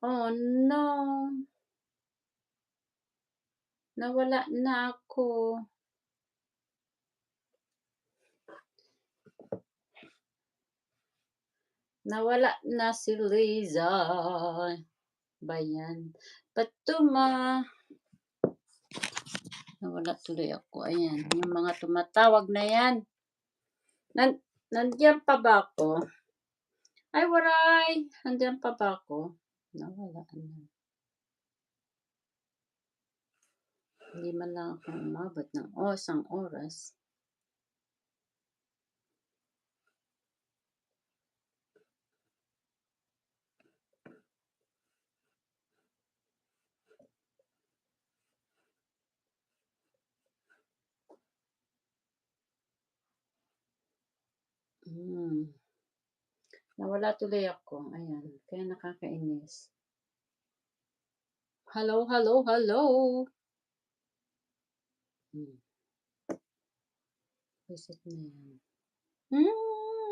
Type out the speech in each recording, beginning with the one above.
Oh, no. Nawala na ako. Nawala na si Liza. Ba 'yan? Patuma. Nawala tuloy ako, ayan, yung mga tumatawag na 'yan. Nan Nandiyan pa ba ako? Ay, waray! Nandiyan pa ba ako? Nawala na. Hindi man lang ako umabot ng isang oras. Hmm, Nawala tuloy ako, ayan, kaya nakakainis. Hello, hello, hello. Hmm, Reset na 'yan.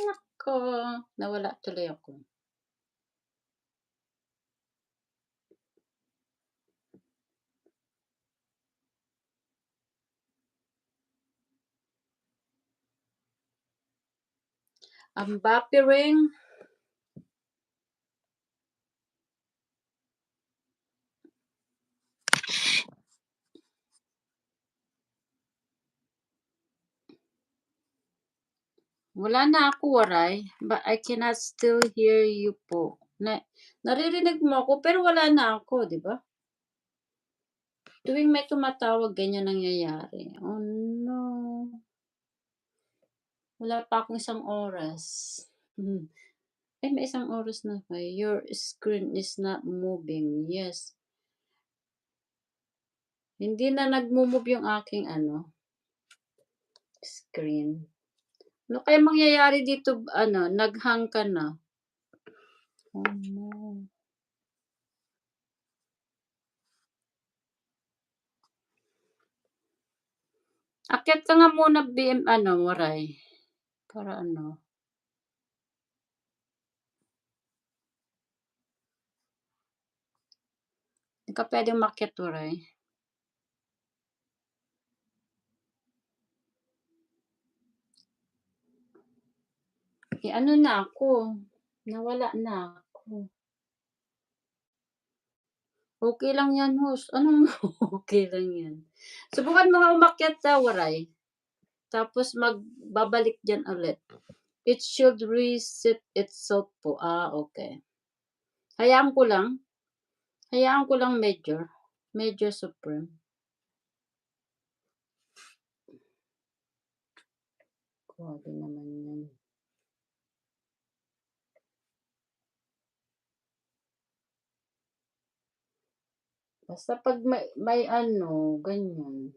Naku, nawala tuloy ako. Ang buffering. Wala na ako, waray, but I cannot still hear you po. Naririnig mo ako pero wala na ako, 'di ba? Tuwing may tumatawag ganyan nangyayari. Oh, no. Wala pa akong isang oras. Hmm. Ay, may isang oras na ba? Your screen is not moving. Yes. Hindi na nagmo-move yung aking ano, screen. Ano kaya mangyayari dito, ano, nag-hang ka na? Oh, no. Akyat ka nga muna ano, Waray, para ano, hindi ka puwedeng umakyat, Waray. Ano na ako, nawala na ako. Okey lang 'yan, host. Anong okey lang 'yan? Subukan mo nga umakyat sa Waray, tapos babalik diyan ulit. It should reset itself po. Okey. Hayaan ko lang, Major Supreme. Grabe naman 'yan. Basta 'pag may ano, ganyan.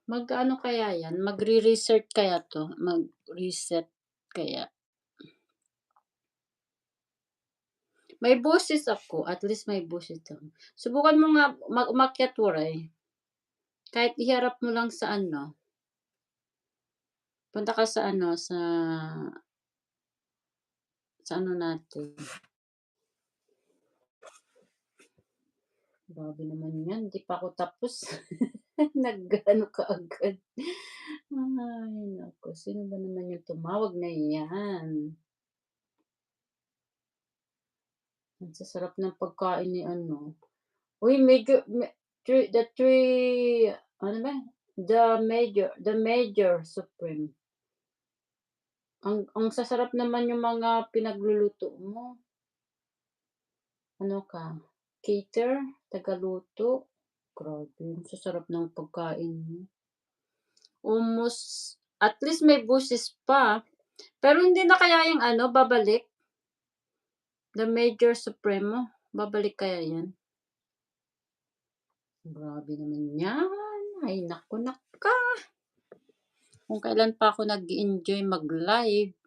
Mag-aano kaya 'yan, magre-reset kaya 'to, mag-reset kaya. May boses ako, at least may boses ako. Subukan mo nga umakyat, Waray. Kahit iharap mo lang sa ano, punta ka sa ano, sa ano natin. Grabe naman 'yan, 'di pa ako tapos. Nag-ano kaagad. Ay naku, sino ba naman yung tumawag na 'yan? Ang sasarap ng pagkain ni ano. Uy, medyo three ano ba, the Major Supreme. Ang sasarap naman yung mga pinagluluto mo. Ano ka, cater, tagaluto? Grabe, ang sasarap ng pagkain mo. At least may boses pa. Pero hindi na kaya yung ano, babalik? The Major Supremo, babalik kaya 'yan? Grabe naman 'yan, ay naku, kung kailan pa ako nag-e-enjoy mag-live.